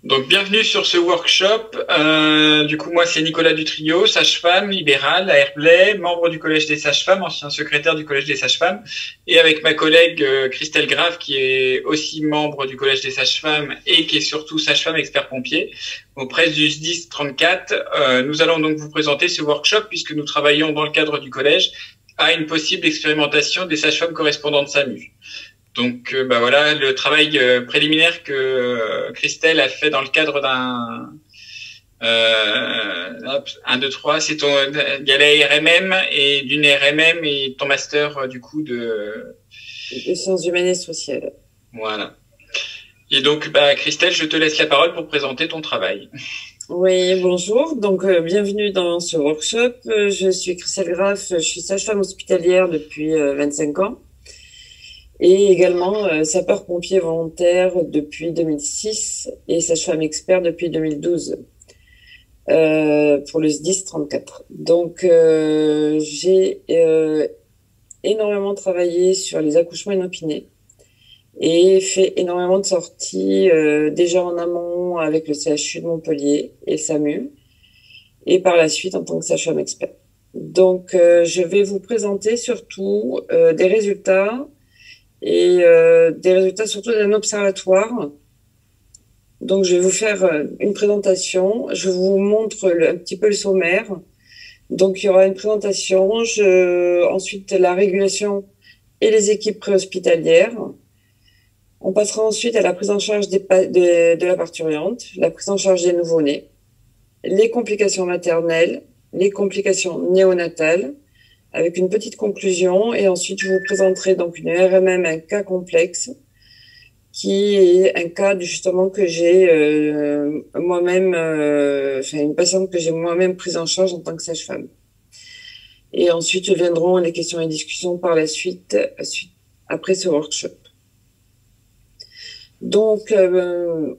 Donc, bienvenue sur ce workshop. Du coup, moi, c'est Nicolas Dutrio, sage-femme libérale à Herblay, membre du Collège des sages-femmes, ancien secrétaire du Collège des sages-femmes, et avec ma collègue Christelle Grave, qui est aussi membre du Collège des sages-femmes et qui est surtout sage-femme expert-pompier, auprès du SDIS 34. Nous allons donc vous présenter ce workshop puisque nous travaillons dans le cadre du collège à une possible expérimentation des sages-femmes correspondantes SAMU. Donc voilà le travail préliminaire que Christelle a fait dans le cadre d'un 1, 2, 3, c'est il y a la RMM et d'une RMM et ton master du coup de sciences humaines et sociales. Voilà. Et donc Christelle, je te laisse la parole pour présenter ton travail. Oui, bonjour. Donc bienvenue dans ce workshop. Je suis Christelle Graff, je suis sage-femme hospitalière depuis 25 ans. Et également sapeur-pompier volontaire depuis 2006 et sage-femme expert depuis 2012 pour le SDIS 34. Donc j'ai énormément travaillé sur les accouchements inopinés et fait énormément de sorties déjà en amont avec le CHU de Montpellier et le SAMU et par la suite en tant que sage-femme expert. Donc je vais vous présenter surtout des résultats et des résultats surtout d'un observatoire. Donc, je vais vous faire une présentation. Je vous montre un petit peu le sommaire. Donc, il y aura une présentation, ensuite la régulation et les équipes préhospitalières. On passera ensuite à la prise en charge de la parturiente, la prise en charge des nouveau-nés, les complications maternelles, les complications néonatales, avec une petite conclusion, et ensuite je vous présenterai donc une RMM, un cas complexe, qui est un cas justement que j'ai moi-même, une patiente que j'ai moi-même prise en charge en tant que sage-femme. Et ensuite viendront les questions et discussions par la suite après ce workshop. Donc,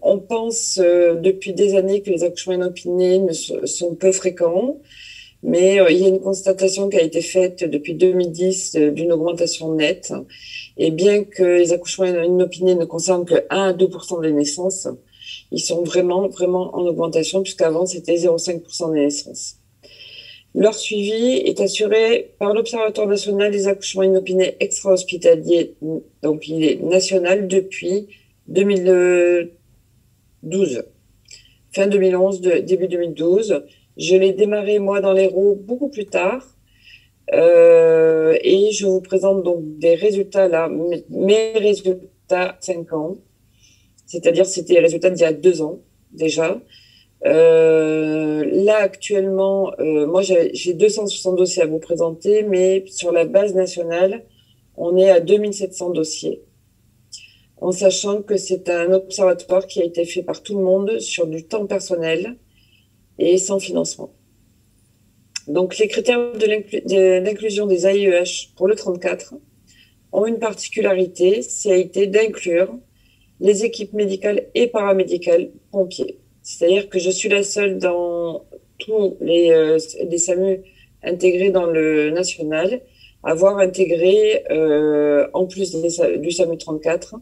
on pense depuis des années que les accouchements inopinés sont peu fréquents. Mais il y a une constatation qui a été faite depuis 2010 d'une augmentation nette. Et bien que les accouchements inopinés ne concernent que 1 à 2% des naissances, ils sont vraiment, vraiment en augmentation, puisqu'avant, c'était 0,5% des naissances. Leur suivi est assuré par l'Observatoire national des accouchements inopinés extra-hospitaliers, donc il est national depuis 2012. Fin 2011, début 2012. Je l'ai démarré, moi, dans l'Hérault beaucoup plus tard. Et je vous présente donc des résultats là, mes résultats 5 ans. C'est-à-dire, c'était les résultats d'il y a 2 ans, déjà. Là, actuellement, moi, j'ai 260 dossiers à vous présenter, mais sur la base nationale, on est à 2700 dossiers. En sachant que c'est un observatoire qui a été fait par tout le monde sur du temps personnel et sans financement. Donc, les critères d'inclusion des AIEH pour le 34 ont une particularité, ça a été d'inclure les équipes médicales et paramédicales pompiers. C'est-à-dire que je suis la seule dans tous les SAMU intégrés dans le national à avoir intégré, en plus du SAMU 34,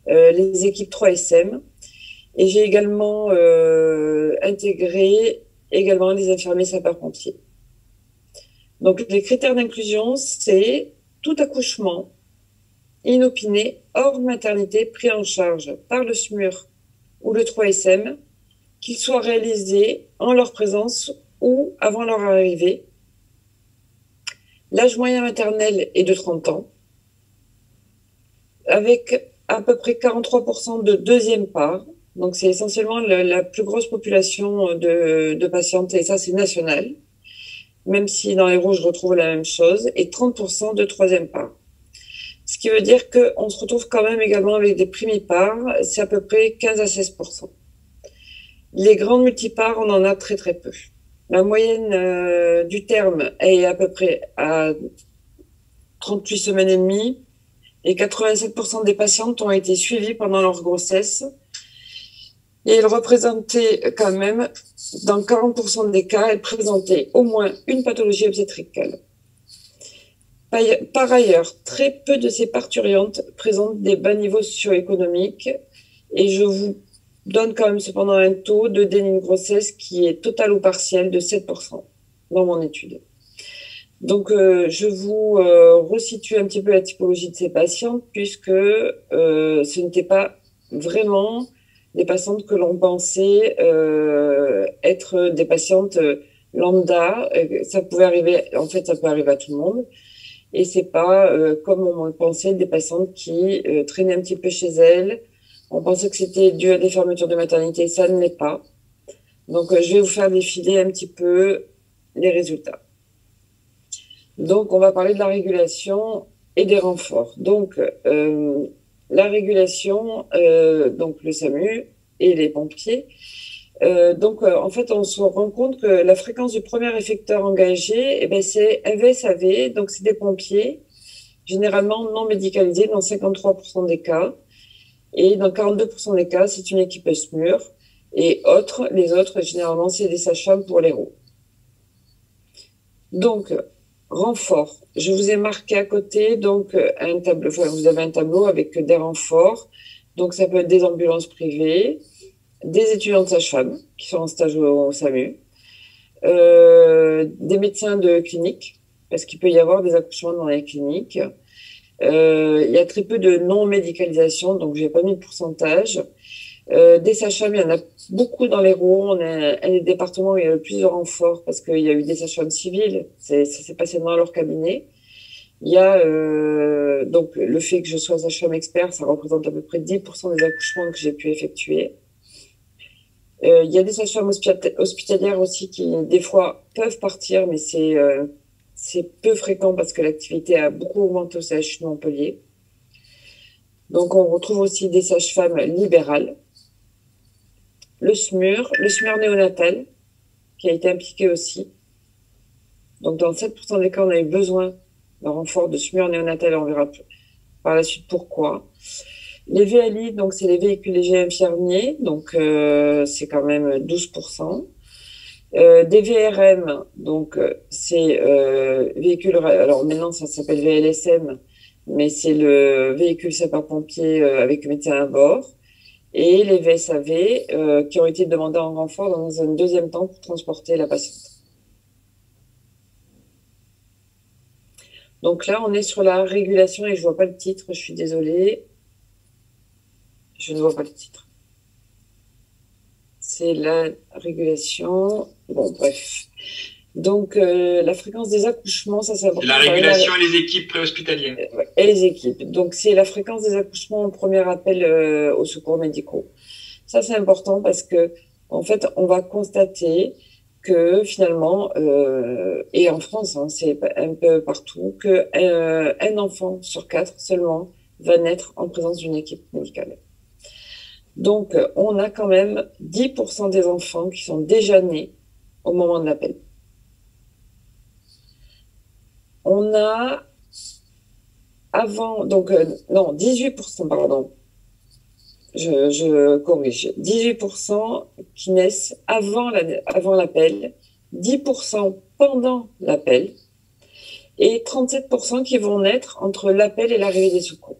les équipes 3SM. Et j'ai également intégré également les infirmiers sapeurs-pompiers. Donc, les critères d'inclusion, c'est tout accouchement inopiné hors maternité pris en charge par le SMUR ou le 3SM, qu'il soit réalisé en leur présence ou avant leur arrivée. L'âge moyen maternel est de 30 ans, avec à peu près 43% de deuxième part. Donc, c'est essentiellement la plus grosse population de patientes, et ça, c'est national. Même si dans les rouges, je retrouve la même chose, et 30% de troisième part. Ce qui veut dire qu'on se retrouve quand même également avec des primipares, c'est à peu près 15 à 16%. Les grandes multipares, on en a très très peu. La moyenne du terme est à peu près à 38 semaines et demie, et 87% des patientes ont été suivies pendant leur grossesse. Et elles représentaient quand même, dans 40% des cas, elles présentaient au moins une pathologie obstétricale. Par ailleurs, très peu de ces parturientes présentent des bas niveaux socio-économiques, et je vous donne quand même cependant un taux de déni de grossesse qui est total ou partiel de 7% dans mon étude. Donc, je vous resitue un petit peu la typologie de ces patientes puisque ce n'était pas vraiment des patientes que l'on pensait être des patientes lambda. Ça pouvait arriver, en fait, ça peut arriver à tout le monde. Et c'est pas, comme on le pensait, des patientes qui traînaient un petit peu chez elles. On pensait que c'était dû à des fermetures de maternité. Ça ne l'est pas. Donc, je vais vous faire défiler un petit peu les résultats. Donc, on va parler de la régulation et des renforts. Donc, la régulation, donc le SAMU et les pompiers. En fait, on se rend compte que la fréquence du premier effecteur engagé, eh ben, c'est un VSAV, donc c'est des pompiers, généralement non médicalisés dans 53% des cas. Et dans 42% des cas, c'est une équipe SMUR. Et les autres, généralement, c'est des sages-femmes pour les roues. Donc, renfort. Je vous ai marqué à côté donc un tableau. Enfin, vous avez un tableau avec des renforts. Donc, ça peut être des ambulances privées, des étudiants de sage-femme qui sont en stage au SAMU, des médecins de clinique, parce qu'il peut y avoir des accouchements dans les cliniques. Il y a très peu de non-médicalisation, donc je n'ai pas mis de pourcentage. Des sages-femmes, il y en a beaucoup dans les Rouen. On est un des départements où il y a le plus de renforts parce qu'il y a eu des sages-femmes civiles. Ça s'est passé dans leur cabinet. Il y a donc le fait que je sois sage-femme expert, ça représente à peu près 10% des accouchements que j'ai pu effectuer. Il y a des sages-femmes hospitalières aussi qui, des fois, peuvent partir, mais c'est peu fréquent parce que l'activité a beaucoup augmenté au CHU de Montpellier. Donc, on retrouve aussi des sages-femmes libérales. Le SMUR néonatal, qui a été impliqué aussi. Donc, dans 7% des cas, on a eu besoin d'un renfort de SMUR néonatal, et on verra par la suite pourquoi. Les VLI, donc, c'est les véhicules légers infirmiers, donc c'est quand même 12%. Des VRM, donc c'est véhicule, alors maintenant ça s'appelle VLSM, mais c'est le véhicule sapeur-pompier avec médecin à bord. Et les VSAV qui ont été demandés en renfort dans un deuxième temps pour transporter la patiente. Donc là, on est sur la régulation et je vois pas le titre, je suis désolée. Je ne vois pas le titre. C'est la régulation. Bon, bref. Donc, la fréquence des accouchements, ça c'est important. La régulation et les équipes préhospitalières. Et les équipes. Donc, c'est la fréquence des accouchements au premier appel aux secours médicaux. Ça, c'est important parce que, en fait, on va constater que finalement, et en France, hein, c'est un peu partout, que un enfant sur 4 seulement va naître en présence d'une équipe médicale. Donc, on a quand même 10% des enfants qui sont déjà nés au moment de l'appel. On a avant, donc, non, 18%, pardon. Je corrige. 18% qui naissent avant l'appel, 10% pendant l'appel et 37% qui vont naître entre l'appel et l'arrivée des secours.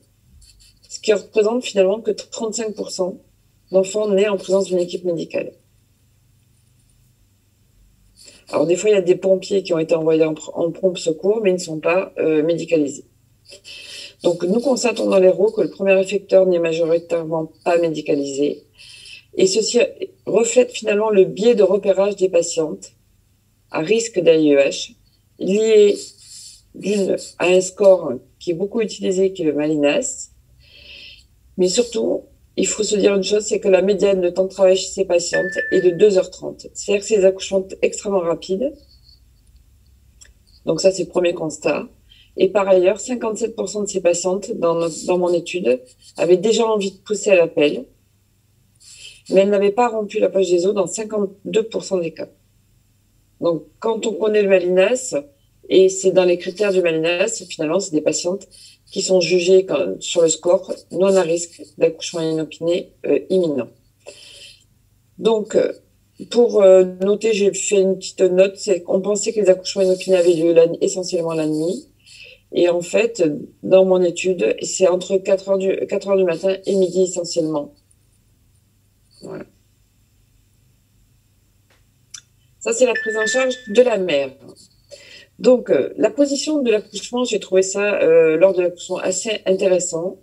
Ce qui représente finalement que 35% d'enfants nés en présence d'une équipe médicale. Alors des fois, il y a des pompiers qui ont été envoyés en prompt secours, mais ils ne sont pas médicalisés. Donc nous constatons dans les RO que le premier effecteur n'est majoritairement pas médicalisé. Et ceci reflète finalement le biais de repérage des patientes à risque d'AIEH, lié à un score qui est beaucoup utilisé, qui est le Malinas. Mais surtout, il faut se dire une chose, c'est que la médiane de temps de travail chez ces patientes est de 2h30. C'est-à-dire que c'est des accouchements extrêmement rapides. Donc ça, c'est le premier constat. Et par ailleurs, 57% de ces patientes, dans mon étude, avaient déjà envie de pousser à l'appel, mais elles n'avaient pas rompu la poche des os dans 52% des cas. Donc, quand on connaît le Malinas, et c'est dans les critères du Malinas, finalement, c'est des patientes qui sont jugées sur le score non à risque d'accouchement inopiné imminent. Donc, pour noter, j'ai fait une petite note, c'est qu'on pensait que les accouchements inopinés avaient lieu essentiellement la nuit. Et en fait, dans mon étude, c'est entre 4h du matin et midi essentiellement. Voilà. Ça, c'est la prise en charge de la mère. Donc, la position de l'accouchement, j'ai trouvé ça lors de l'accouchement assez intéressant.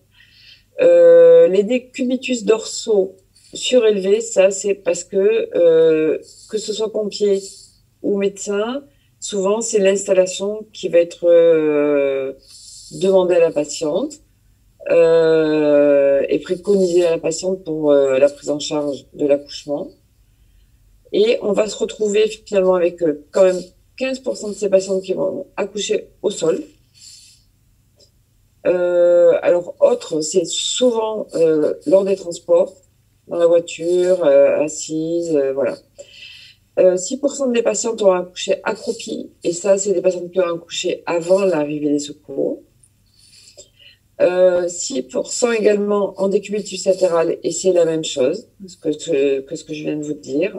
Les décubitus dorsaux surélevés, ça, c'est parce que ce soit pompier ou médecin, souvent, c'est l'installation qui va être demandée à la patiente et préconisée à la patiente pour la prise en charge de l'accouchement. Et on va se retrouver finalement avec quand même 15% de ces patientes qui vont accoucher au sol. Alors, autre, c'est souvent lors des transports, dans la voiture, assise, voilà. 6% des patientes ont accouché accroupies, et ça, c'est des patientes qui ont accouché avant l'arrivée des secours. 6% également en décubitus latéral, et c'est la même chose que ce que je viens de vous dire.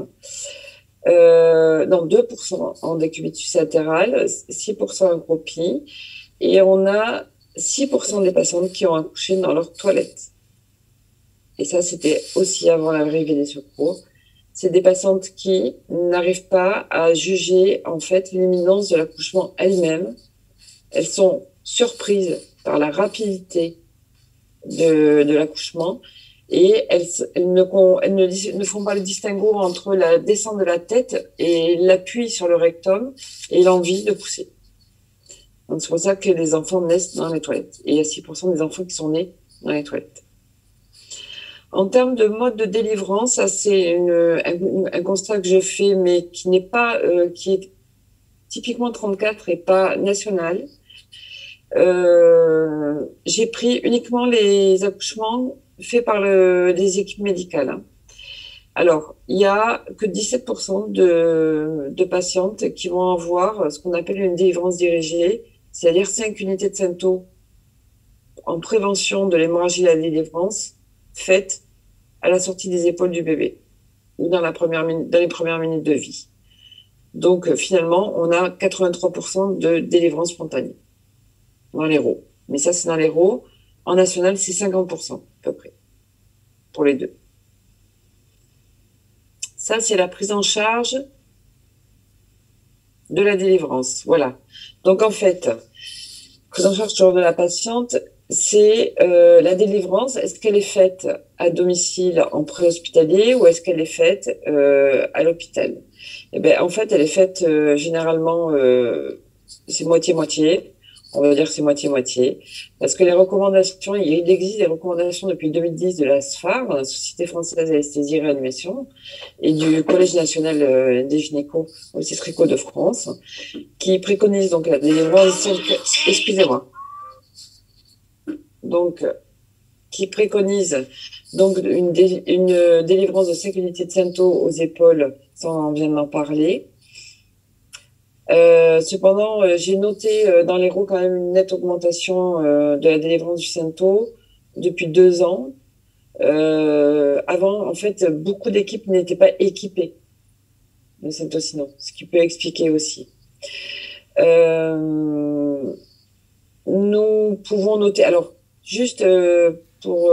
Non, 2% en décubitus latéral, 6% en accroupies, et on a 6% des patientes qui ont accouché dans leur toilette. Et ça, c'était aussi avant l'arrivée des secours. C'est des patientes qui n'arrivent pas à juger, en fait, l'imminence de l'accouchement elle-même. Elles sont surprises par la rapidité de l'accouchement et elles ne font pas le distinguo entre la descente de la tête et l'appui sur le rectum et l'envie de pousser. Donc, c'est pour ça que les enfants naissent dans les toilettes. Et il y a 6% des enfants qui sont nés dans les toilettes. En termes de mode de délivrance, ça c'est un constat que je fais, mais qui n'est pas, qui est typiquement 34 et pas national. J'ai pris uniquement les accouchements faits par les équipes médicales. Hein. Alors, il y a que 17% de patientes qui vont avoir ce qu'on appelle une délivrance dirigée, c'est-à-dire 5 unités de Sento en prévention de l'hémorragie de la délivrance faites à la sortie des épaules du bébé ou dans les premières minutes de vie. Donc, finalement, on a 83% de délivrance spontanée dans l'héros. Mais ça, c'est dans l'héros. En national, c'est 50% à peu près pour les deux. Ça, c'est la prise en charge de la délivrance. Voilà. Donc, en fait, prise en charge de la patiente, c'est la délivrance. Est-ce qu'elle est faite à domicile en préhospitalier ou est-ce qu'elle est faite à l'hôpital? Eh ben, en fait, elle est faite généralement, c'est moitié-moitié. On va dire que c'est moitié-moitié. Parce que les recommandations, il existe des recommandations depuis 2010 de la SFAR, la Société française d'anesthésie et réanimation, et du Collège national des gynécos, obstétricaux de France, qui préconisent donc la délivrance, excusez-moi. Donc, qui préconise donc une délivrance de 5 unités de Sento aux épaules, ça on vient d'en parler. Cependant, j'ai noté dans l'héros quand même une nette augmentation de la délivrance du Sento depuis 2 ans. Avant, en fait, beaucoup d'équipes n'étaient pas équipées de Sento-Sino, ce qui peut expliquer aussi. Nous pouvons noter, alors, juste pour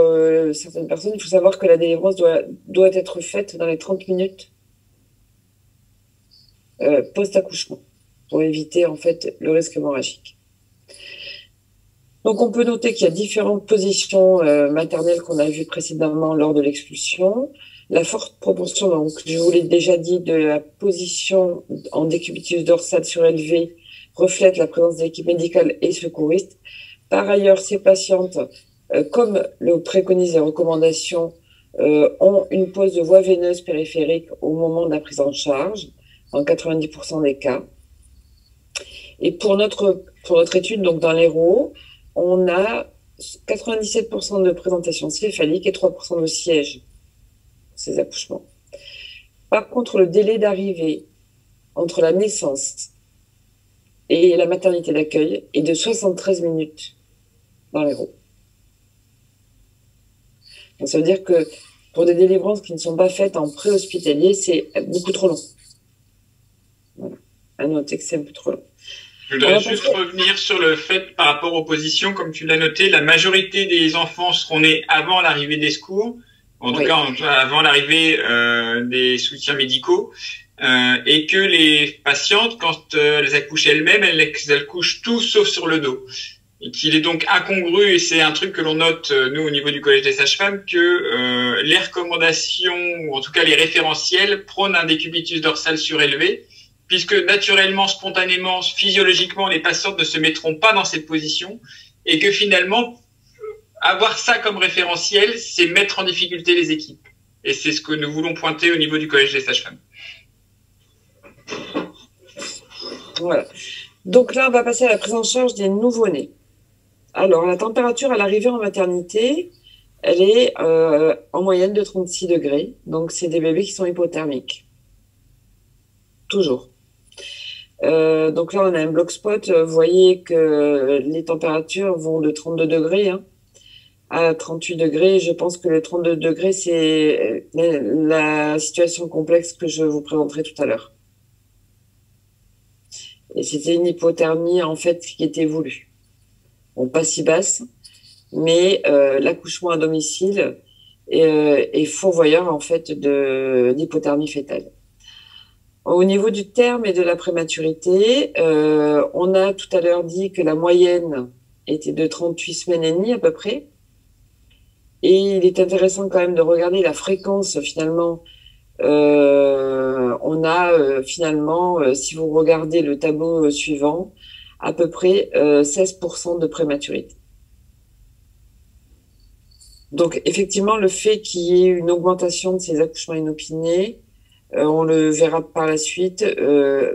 certaines personnes, il faut savoir que la délivrance doit être faite dans les 30 minutes post-accouchement pour éviter en fait le risque hémorragique. Donc on peut noter qu'il y a différentes positions maternelles qu'on a vues précédemment lors de l'expulsion. La forte proportion, donc je vous l'ai déjà dit, de la position en décubitus dorsal surélevé reflète la présence de l'équipe médicale et secouriste. Par ailleurs, ces patientes, comme le préconisent les recommandations, ont une pose de voie veineuse périphérique au moment de la prise en charge, en 90% des cas. Et pour notre étude, donc dans l'héros, on a 97% de présentation céphalique et 3% de siège pour ces accouchements. Par contre, le délai d'arrivée entre la naissance et la maternité d'accueil est de 73 minutes dans l'héros. Donc ça veut dire que pour des délivrances qui ne sont pas faites en préhospitalier, c'est beaucoup trop long. Voilà. À noter que c'est un peu trop long. Je voudrais juste revenir sur le fait par rapport aux positions, comme tu l'as noté, la majorité des enfants seront nés avant l'arrivée des secours, en tout Oui. cas avant l'arrivée des soutiens médicaux, et que les patientes, quand elles accouchent elles-mêmes, elles couchent tout sauf sur le dos. Et qu'il est donc incongru, et c'est un truc que l'on note, nous, au niveau du Collège des sages-femmes, que les recommandations, ou en tout cas les référentiels, prônent un décubitus dorsal surélevé, puisque naturellement, spontanément, physiologiquement, les patientes ne se mettront pas dans cette position, et que finalement, avoir ça comme référentiel, c'est mettre en difficulté les équipes. Et c'est ce que nous voulons pointer au niveau du Collège des sages-femmes. Voilà. Donc là, on va passer à la prise en charge des nouveau-nés. Alors, la température à l'arrivée en maternité, elle est en moyenne de 36 degrés. Donc, c'est des bébés qui sont hypothermiques. Toujours. Donc là, on a un bloc spot. Vous voyez que les températures vont de 32 degrés à 38 degrés. Je pense que le 32 degrés, c'est la situation complexe que je vous présenterai tout à l'heure. Et c'était une hypothermie, en fait, qui était voulue. Bon, pas si basse, mais l'accouchement à domicile est fourvoyeur, en fait, d'hypothermie fœtale. Au niveau du terme et de la prématurité, on a tout à l'heure dit que la moyenne était de 38 semaines et demie à peu près. Et il est intéressant quand même de regarder la fréquence finalement. On a finalement, si vous regardez le tableau suivant, à peu près 16% de prématurité. Donc effectivement, le fait qu'il y ait une augmentation de ces accouchements inopinés, on le verra par la suite,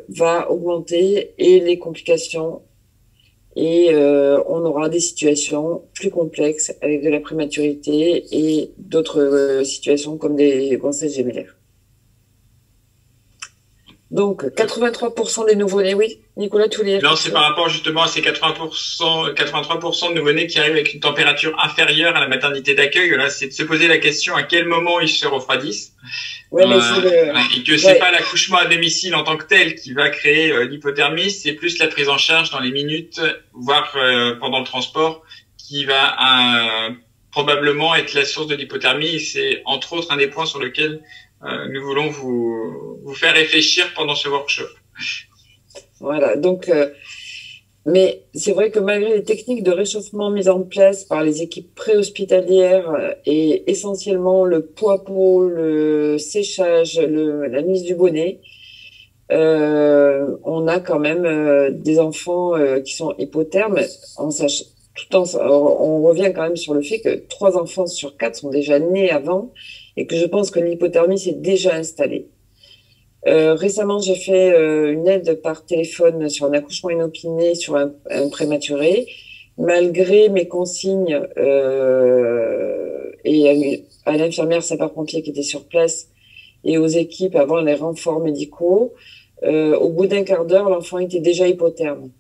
va augmenter et les complications et on aura des situations plus complexes avec de la prématurité et d'autres situations comme des grossesses gémellaires. Donc 83% des nouveau-nés, oui, Nicolas, tu voulais dire Non, c'est par rapport justement à ces 83% de nouveau-nés qui arrivent avec une température inférieure à la maternité d'accueil. Là, c'est de se poser la question à quel moment ils se refroidissent. Ouais, mais et que c'est pas l'accouchement à domicile en tant que tel qui va créer l'hypothermie, c'est plus la prise en charge dans les minutes, voire pendant le transport, qui va probablement être la source de l'hypothermie. C'est entre autres un des points sur lesquels nous voulons vous faire réfléchir pendant ce workshop. Voilà, donc, mais c'est vrai que malgré les techniques de réchauffement mises en place par les équipes préhospitalières et essentiellement le pot, le séchage, la mise du bonnet, on a quand même des enfants qui sont hypothermes. On revient quand même sur le fait que 3 enfants sur 4 sont déjà nés avant et que je pense que l'hypothermie s'est déjà installée. Récemment, j'ai fait une aide par téléphone sur un accouchement inopiné sur un prématuré. Malgré mes consignes et à l'infirmière sapeur-pompier qui était sur place et aux équipes avant les renforts médicaux, au bout d'un quart d'heure, l'enfant était déjà hypotherme.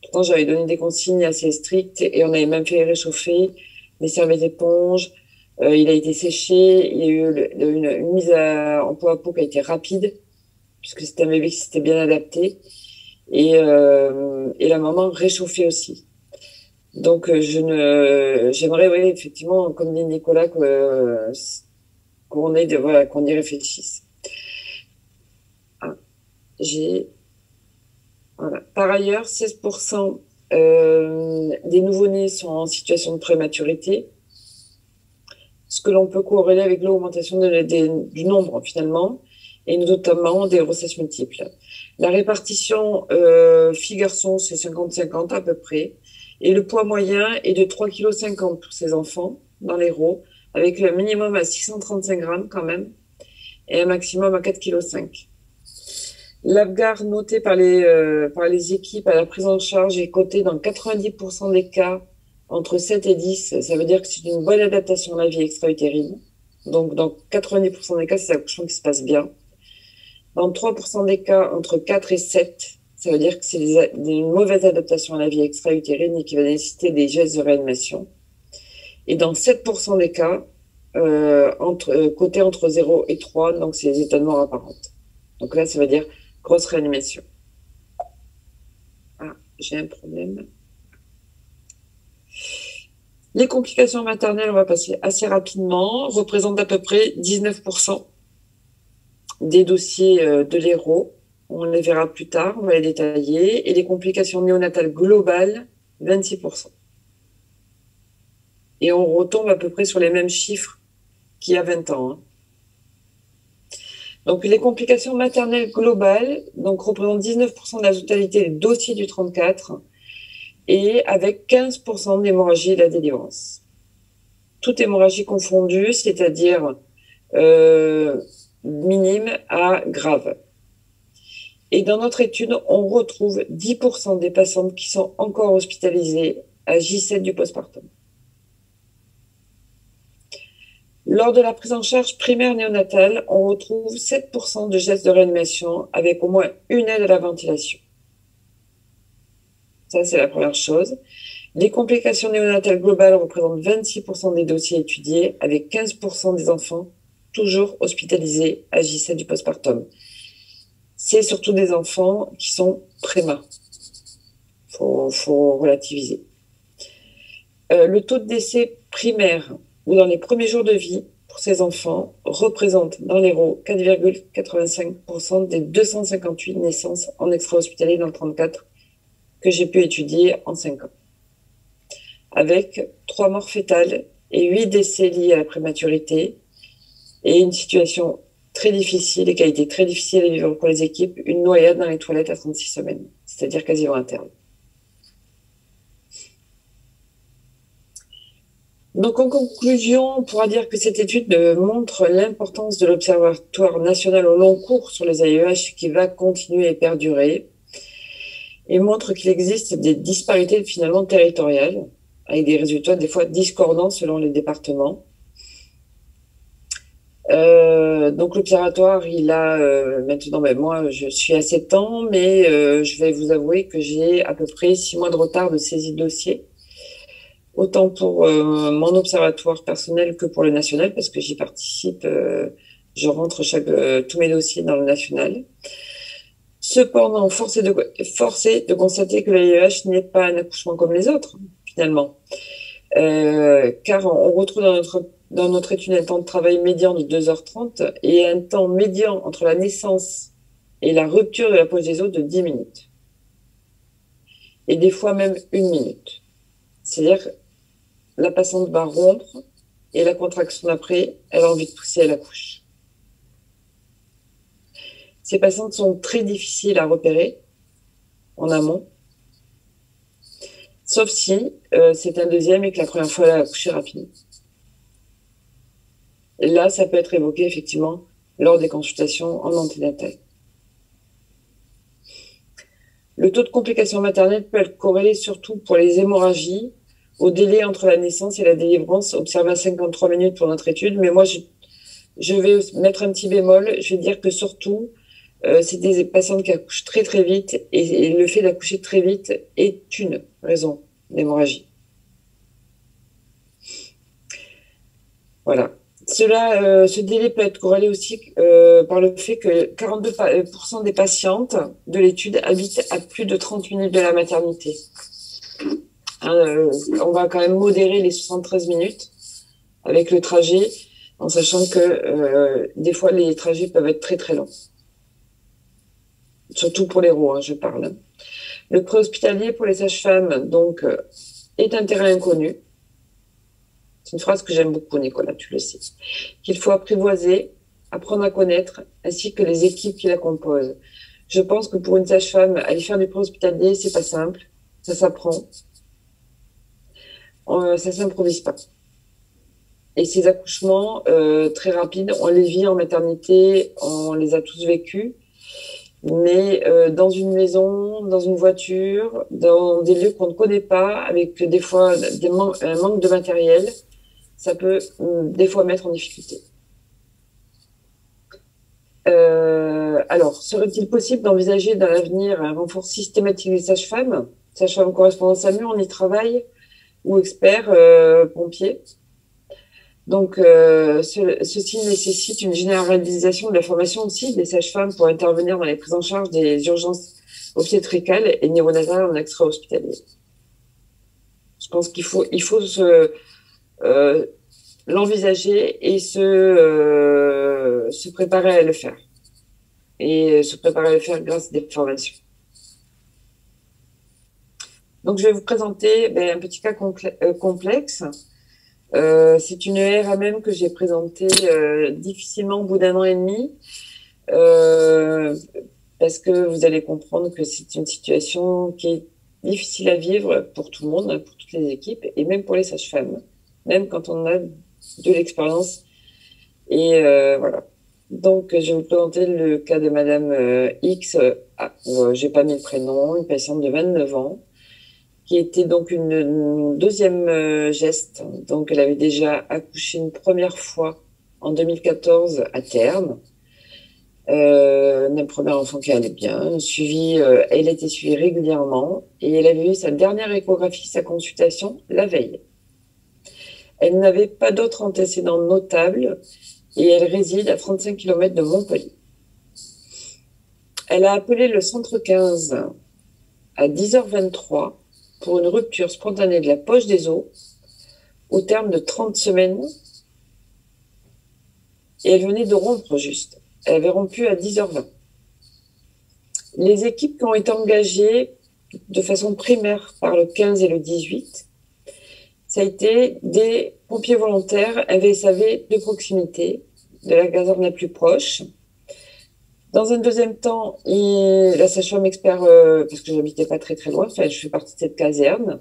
Pourtant, j'avais donné des consignes assez strictes et on avait même fait réchauffer des serviettes éponges. Il a été séché, il y a eu une mise en pot à pot qui a été rapide, puisque c'était un bébé qui s'était bien adapté, et la maman réchauffée aussi. Donc j'aimerais, oui, effectivement, comme dit Nicolas, qu'on y réfléchisse. Ah, voilà. Par ailleurs, 16% des nouveau-nés sont en situation de prématurité, ce que l'on peut corréler avec l'augmentation du nombre finalement, et notamment des grossesses multiples. La répartition filles-garçons, c'est 50-50 à peu près, et le poids moyen est de 3,50 kg pour ces enfants dans l'héros, avec le minimum à 635 grammes quand même, et un maximum à 4,5 kg. L'Apgar noté par les équipes à la prise en charge est coté dans 90% des cas entre 7 et 10, ça veut dire que c'est une bonne adaptation à la vie extra-utérine. Donc, dans 90% des cas, c'est l'accouchement qui se passe bien. Dans 3% des cas, entre 4 et 7, ça veut dire que c'est une mauvaise adaptation à la vie extra-utérine et qui va nécessiter des gestes de réanimation. Et dans 7% des cas, coté entre 0 et 3, donc c'est les étonnements apparents. Donc là, ça veut dire grosse réanimation. Ah, j'ai un problème. Les complications maternelles, on va passer assez rapidement, représentent à peu près 19% des dossiers de l'Hérault. On les verra plus tard, on va les détailler. Et les complications néonatales globales, 26%. Et on retombe à peu près sur les mêmes chiffres qu'il y a 20 ans. Hein. Donc, les complications maternelles globales représentent 19% de la totalité des dossiers du 34 et avec 15% d'hémorragie de la délivrance. Toute hémorragie confondue, c'est-à-dire minime à grave. Et dans notre étude, on retrouve 10% des patientes qui sont encore hospitalisées à J7 du postpartum. Lors de la prise en charge primaire néonatale, on retrouve 7% de gestes de réanimation avec au moins une aide à la ventilation. Ça, c'est la première chose. Les complications néonatales globales représentent 26% des dossiers étudiés avec 15% des enfants toujours hospitalisés à J7 du postpartum. C'est surtout des enfants qui sont prémas. Faut relativiser. Le taux de décès primaire ou dans les premiers jours de vie pour ces enfants représente dans l'Hérault 4,85% des 258 naissances en extra-hospitalier dans le 34 que j'ai pu étudier en 5 ans. Avec 3 morts fétales et 8 décès liés à la prématurité et une situation très difficile et qui a été très difficile à vivre pour les équipes, une noyade dans les toilettes à 36 semaines, c'est-à-dire quasiment à terme. Donc, en conclusion, on pourra dire que cette étude montre l'importance de l'Observatoire national au long cours sur les AEH qui va continuer et perdurer et montre qu'il existe des disparités finalement territoriales avec des résultats des fois discordants selon les départements. Donc l'observatoire, il a maintenant, moi je suis à 7 ans, mais je vais vous avouer que j'ai à peu près 6 mois de retard de saisie de dossier, autant pour mon observatoire personnel que pour le national, parce que j'y participe, je rentre tous mes dossiers dans le national. Cependant, force est de constater que l'AEH n'est pas un accouchement comme les autres, finalement, car on retrouve dans notre étude un temps de travail médian de 2h30 et un temps médian entre la naissance et la rupture de la pose des os de 10 minutes. Et des fois même 1 minute. C'est-à-dire que la patiente va rompre et la contraction d'après, elle a envie de pousser, elle accouche. Ces patientes sont très difficiles à repérer en amont, sauf si c'est un deuxième et que la première fois, elle a accouché rapidement. Et là, ça peut être évoqué effectivement lors des consultations en anténatal. Le taux de complications maternelles peut être corrélé surtout pour les hémorragies au délai entre la naissance et la délivrance, observé à 53 minutes pour notre étude. Mais moi, je vais mettre un petit bémol. Je vais dire que surtout, c'est des patientes qui accouchent très très vite et le fait d'accoucher très vite est une raison d'hémorragie. Voilà. Ce délai peut être corrélé aussi par le fait que 42% des patientes de l'étude habitent à plus de 30 minutes de la maternité. On va quand même modérer les 73 minutes avec le trajet, en sachant que des fois les trajets peuvent être très très longs. Surtout pour les RO, je parle. Le préhospitalier pour les sages-femmes, donc, est un terrain inconnu. C'est une phrase que j'aime beaucoup, Nicolas, tu le sais. Qu'il faut apprivoiser, apprendre à connaître, ainsi que les équipes qui la composent. Je pense que pour une sage-femme, aller faire du préhospitalier, c'est pas simple. Ça s'apprend. Ça s'improvise pas. Et ces accouchements très rapides, on les vit en maternité, on les a tous vécus. Mais dans une maison, dans une voiture, dans des lieux qu'on ne connaît pas, avec des fois un manque de matériel, ça peut des fois mettre en difficulté. Alors, serait-il possible d'envisager dans l'avenir un renfort systématique des sages-femmes correspondant SAMU, on y travaille, ou experts pompiers? Donc, ceci nécessite une généralisation de la formation aussi des sages-femmes pour intervenir dans les prises en charge des urgences obstétricales et néonatales en extra-hospitalier. Je pense il faut l'envisager et se préparer à le faire. Et se préparer à le faire grâce à des formations. Donc, je vais vous présenter un petit cas complexe. C'est une RMM que j'ai présentée difficilement au bout d'un an et demi, parce que vous allez comprendre que c'est une situation qui est difficile à vivre pour tout le monde, pour toutes les équipes, et même pour les sages-femmes, même quand on a de l'expérience. Et voilà. Donc, je vais vous présenter le cas de Madame X. J'ai pas mis le prénom, une patiente de 29 ans, qui était donc une deuxième geste. Donc, elle avait déjà accouché une première fois en 2014 à terme. Un premier enfant qui allait bien, elle était suivie régulièrement et elle avait eu sa dernière échographie, sa consultation la veille. Elle n'avait pas d'autres antécédents notables et elle réside à 35 km de Montpellier. Elle a appelé le centre 15 à 10h23 pour une rupture spontanée de la poche des os au terme de 30 semaines et elle venait de rompre juste. Elle avait rompu à 10h20. Les équipes qui ont été engagées de façon primaire par le 15 et le 18, ça a été des pompiers volontaires, un VSAV de proximité, de la caserne la plus proche. Dans un deuxième temps, la sage-femme expert, parce que j'habitais pas très très loin, enfin, je fais partie de cette caserne.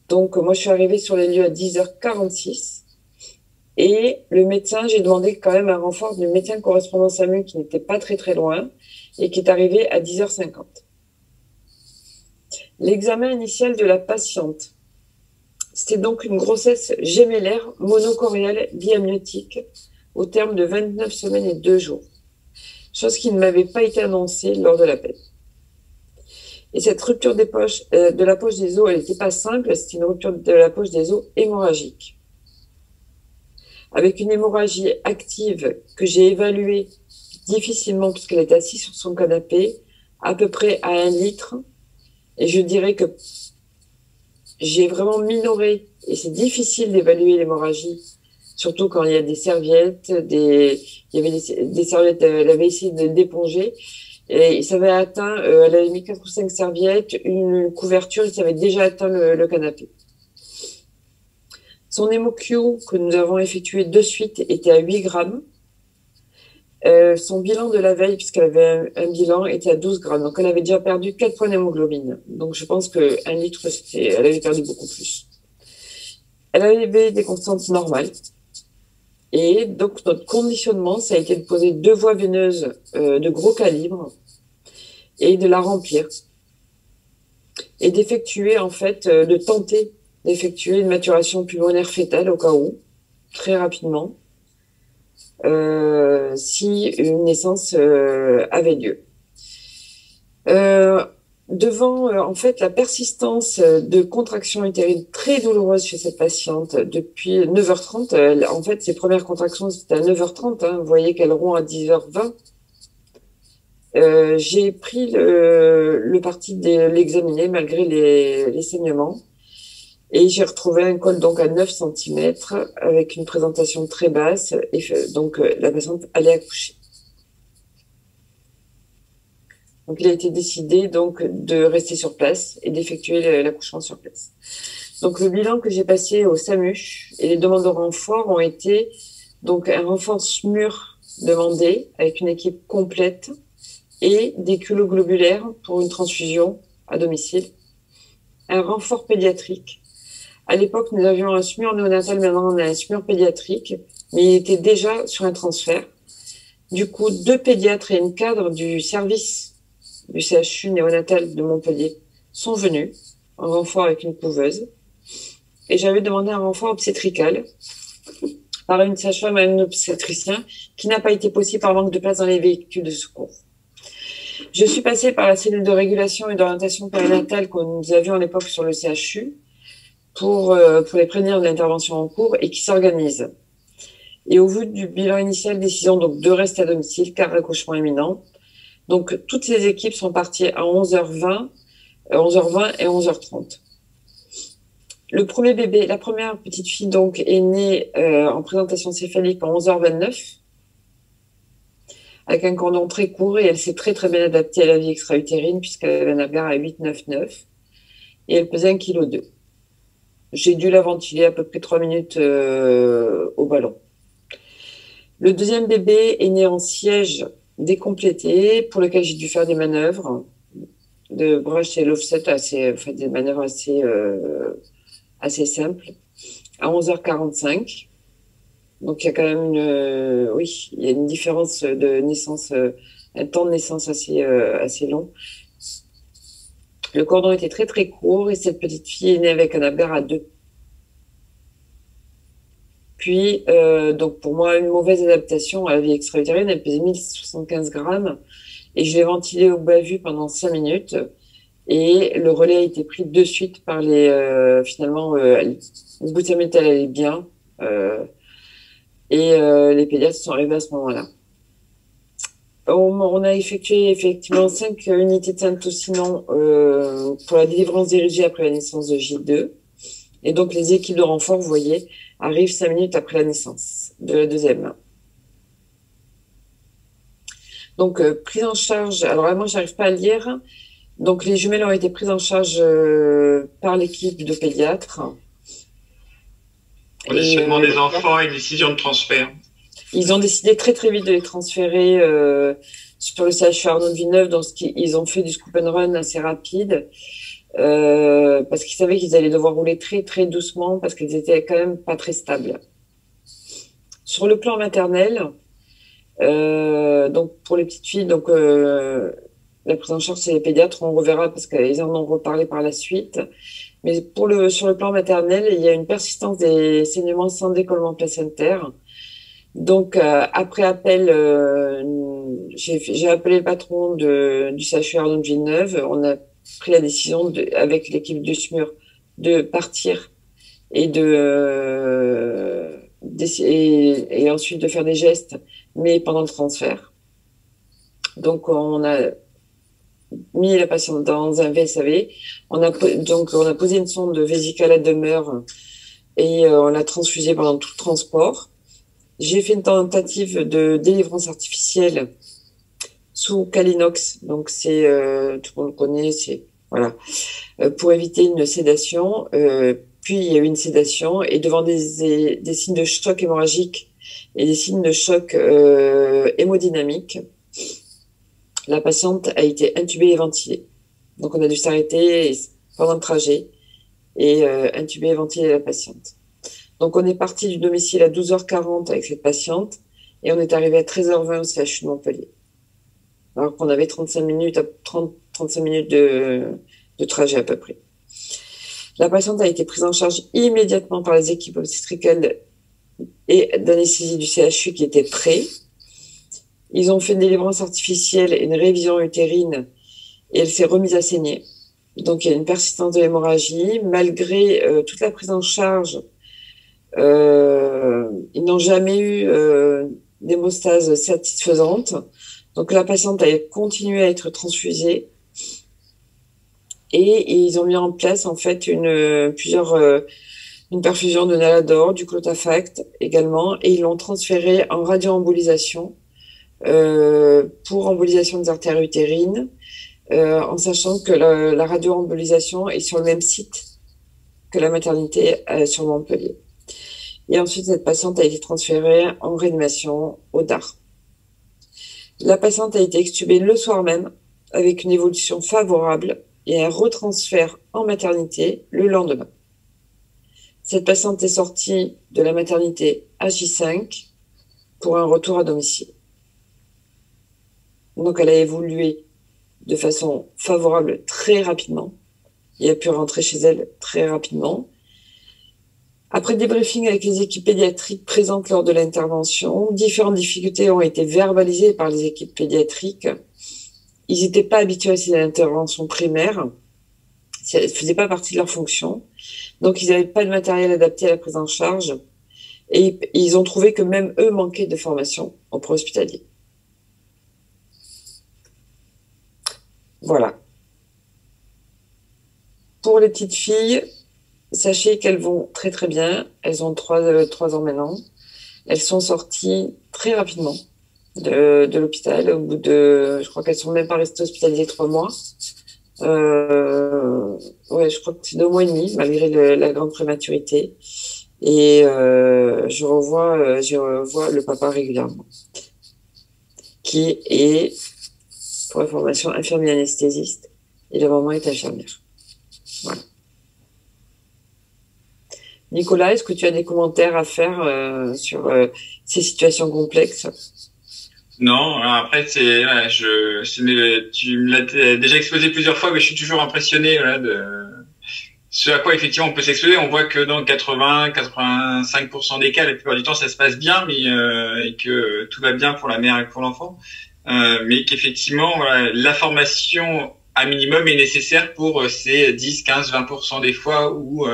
Donc, moi, je suis arrivée sur les lieux à 10h46. Et le médecin, j'ai demandé quand même un renfort du médecin de correspondance SAMU qui n'était pas très très loin et qui est arrivé à 10h50. L'examen initial de la patiente, c'était donc une grossesse gémellaire monochoriale biamniotique au terme de 29 semaines et 2 jours, chose qui ne m'avait pas été annoncée lors de l'appel. Et cette rupture de la poche des os, elle n'était pas simple, c'était une rupture de la poche des os hémorragique, avec une hémorragie active que j'ai évaluée difficilement puisqu'elle était assise sur son canapé, à peu près à 1 litre. Et je dirais que j'ai vraiment minoré, et c'est difficile d'évaluer l'hémorragie, surtout quand il y a des serviettes, il y avait des serviettes, elle avait essayé de d'éponger, et ça avait atteint, elle avait mis 4 ou 5 serviettes, une couverture, et ça avait déjà atteint le canapé. Son hémo-Q que nous avons effectué de suite était à 8 grammes. Son bilan de la veille, puisqu'elle avait un bilan, était à 12 grammes. Donc, elle avait déjà perdu 4 points d'hémoglobine. Donc, je pense que 1 litre, elle avait perdu beaucoup plus. Elle avait des constantes normales. Et donc, notre conditionnement, ça a été de poser 2 voies veineuses de gros calibre et de la remplir. Et d'effectuer, en fait, de tenter d'effectuer une maturation pulmonaire fétale au cas où, très rapidement, si une naissance avait lieu. Devant en fait la persistance de contractions utérines très douloureuses chez cette patiente depuis 9h30, en fait ses premières contractions c'était à 9h30, hein, vous voyez qu'elle rompt à 10h20. J'ai pris le parti de l'examiner malgré les saignements. Et j'ai retrouvé un col donc à 9 cm avec une présentation très basse. Et donc, la patiente allait accoucher. Donc, il a été décidé donc de rester sur place et d'effectuer l'accouchement sur place. Donc, le bilan que j'ai passé au SAMU et les demandes de renfort ont été donc un renfort SMUR demandé avec une équipe complète et des culots globulaires pour une transfusion à domicile. Un renfort pédiatrique. À l'époque, nous avions un SMUR néonatal, maintenant on a un SMUR pédiatrique, mais il était déjà sur un transfert. Du coup, 2 pédiatres et une cadre du service du CHU néonatal de Montpellier sont venus en renfort avec une couveuse. Et j'avais demandé un renfort obstétrical par une sage-femme et un obstétricien qui n'a pas été possible par manque de place dans les véhicules de secours. Je suis passée par la cellule de régulation et d'orientation périnatale que nous avions à l'époque sur le CHU, pour les prévenir de l'intervention en cours et qui s'organise. Et au vu du bilan initial, décision donc de rester à domicile car accouchement imminent. Donc toutes ces équipes sont parties à 11h20 et 11h30. le premier bébé, la première petite fille, donc, est née en présentation céphalique à 11h29, avec un cordon très court, et elle s'est très très bien adaptée à la vie extra-utérine, puisqu'elle avait un agar à 8,99, et elle pesait 1,2 kg. J'ai dû la ventiler à peu près 3 minutes au ballon. Le deuxième bébé est né en siège décomplété, pour lequel j'ai dû faire des manœuvres de brush et l'offset, enfin, des manœuvres assez simples, à 11h45. Donc il y a quand même oui, il y a une différence de naissance, un temps de naissance assez long. Le cordon était très très court et cette petite fille est née avec un agar à 2. Puis, donc pour moi, une mauvaise adaptation à la vie extra-utérine, elle pesait 1075 grammes et je l'ai ventilée au bas-vue pendant 5 minutes et le relais a été pris de suite par finalement, au bout de 5 minutes, elle allait bien et les pédiatres sont arrivés à ce moment-là. On a effectué effectivement 5 unités de syntocinon pour la délivrance dirigée après la naissance de J2. Et donc, les équipes de renfort, vous voyez, arrivent 5 minutes après la naissance de la deuxième. Donc, prise en charge. Alors, là, moi, j'arrive pas à lire. Donc, les jumelles ont été prises en charge par l'équipe de pédiatres. Positionnement des enfants et décision de transfert. Ils ont décidé très, très vite de les transférer sur le CHU Arnaud de Villeneuve. Donc, ils ont fait du scoop and run assez rapide. Parce qu'ils savaient qu'ils allaient devoir rouler très très doucement parce qu'ils étaient quand même pas très stables. Sur le plan maternel, donc pour les petites filles, donc la prise en charge c'est les pédiatres, on reverra parce qu'ils en ont reparlé par la suite. Mais sur le plan maternel, il y a une persistance des saignements sans décollement placentaire. Donc après appel, j'ai appelé le patron du CHU Arnaud de Villeneuve. On a pris la décision avec l'équipe du SMUR de partir et et ensuite de faire des gestes, mais pendant le transfert. Donc on a mis la patiente dans un VSAV. On a posé une sonde vésicale à demeure et on l'a transfusée pendant tout le transport. J'ai fait une tentative de délivrance artificielle sous Calinox, donc c'est tout le monde connaît, c'est voilà, pour éviter une sédation. Puis il y a eu une sédation et devant des signes de choc hémorragique et des signes de choc hémodynamique, la patiente a été intubée et ventilée. Donc on a dû s'arrêter pendant le trajet et intuber et ventiler la patiente. Donc on est parti du domicile à 12h40 avec cette patiente et on est arrivé à 13h20 au CHU de Montpellier. Alors qu'on avait 35 minutes de trajet à peu près. La patiente a été prise en charge immédiatement par les équipes obstétricales et d'anesthésie du CHU qui étaient prêts. Ils ont fait une délivrance artificielle et une révision utérine et elle s'est remise à saigner. Donc il y a une persistance de l'hémorragie. Malgré toute la prise en charge, ils n'ont jamais eu d'hémostase satisfaisante. Donc la patiente a continué à être transfusée et ils ont mis en place en fait une perfusion de Nalador, du Clotafact également, et ils l'ont transférée en radioembolisation pour embolisation des artères utérines, en sachant que la radioembolisation est sur le même site que la maternité sur Montpellier. Et ensuite, cette patiente a été transférée en réanimation au DAR. La patiente a été extubée le soir même avec une évolution favorable et un retransfert en maternité le lendemain. Cette patiente est sortie de la maternité à J5 pour un retour à domicile. Donc, elle a évolué de façon favorable très rapidement et a pu rentrer chez elle très rapidement. Après débriefing avec les équipes pédiatriques présentes lors de l'intervention, différentes difficultés ont été verbalisées par les équipes pédiatriques. Ils n'étaient pas habitués à ces interventions primaires. Ça ne faisait pas partie de leur fonction. Donc, ils n'avaient pas de matériel adapté à la prise en charge. Et ils ont trouvé que même eux manquaient de formation au préhospitalier. Voilà. Pour les petites filles, sachez qu'elles vont très très bien. Elles ont 3 ans maintenant. Elles sont sorties très rapidement de l'hôpital. Au bout de, je crois qu'elles sont même pas restées hospitalisées 3 mois. Ouais, je crois que c'est 2 mois et demi, malgré la grande prématurité. Et je revois le papa régulièrement, qui est, pour information, infirmier anesthésiste, et la maman est infirmière. Voilà. Nicolas, est-ce que tu as des commentaires à faire sur ces situations complexes? Non, après c'est, voilà, tu me l'as déjà exposé plusieurs fois, mais je suis toujours impressionné, voilà, de ce à quoi effectivement on peut s'exposer. On voit que dans 80-85% des cas, la plupart du temps, ça se passe bien, mais et que tout va bien pour la mère et pour l'enfant, mais qu'effectivement, voilà, la formation à minimum est nécessaire pour ces 10, 15, 20% des fois où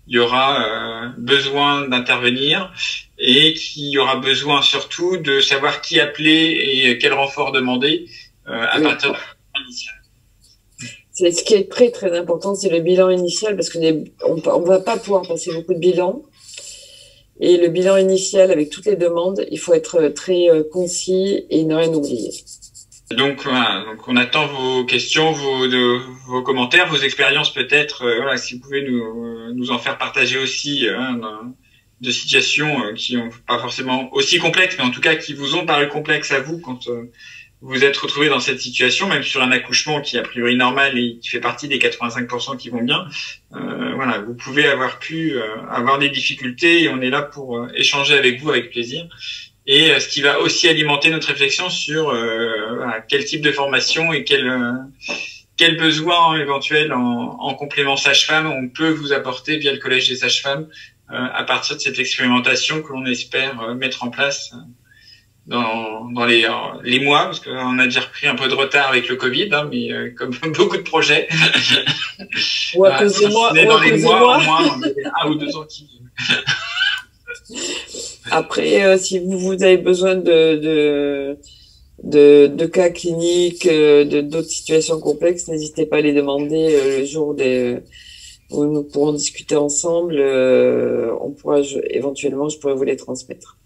il y aura besoin d'intervenir et qu'il y aura besoin surtout de savoir qui appeler et quel renfort demander à partir de l'initial. C'est ce qui est très très important, c'est le bilan initial, parce on va pas pouvoir passer beaucoup de bilans. Et le bilan initial avec toutes les demandes, il faut être très concis et ne rien oublier. Donc voilà, donc on attend vos questions, vos commentaires, vos expériences peut-être. Voilà, si vous pouvez nous en faire partager aussi de situations qui ont pas forcément aussi complexes, mais en tout cas qui vous ont paru complexes à vous quand vous vous êtes retrouvé dans cette situation, même sur un accouchement qui est a priori normal et qui fait partie des 85% qui vont bien. Voilà, vous pouvez avoir pu avoir des difficultés et on est là pour échanger avec vous avec plaisir. Et ce qui va aussi alimenter notre réflexion sur voilà, quel type de formation et quel besoin éventuel en complément sage-femme on peut vous apporter via le Collège des sages-femmes à partir de cette expérimentation que l'on espère mettre en place dans les mois, parce qu'on a déjà repris un peu de retard avec le Covid, hein, mais comme beaucoup de projets. Ou à cause de moi. Dans les mois, au moins, 1 ou 2 ans qui viennent. Après, si vous avez besoin de cas cliniques, d'autres situations complexes, n'hésitez pas à les demander le jour où nous pourrons discuter ensemble. Éventuellement, je pourrais vous les transmettre.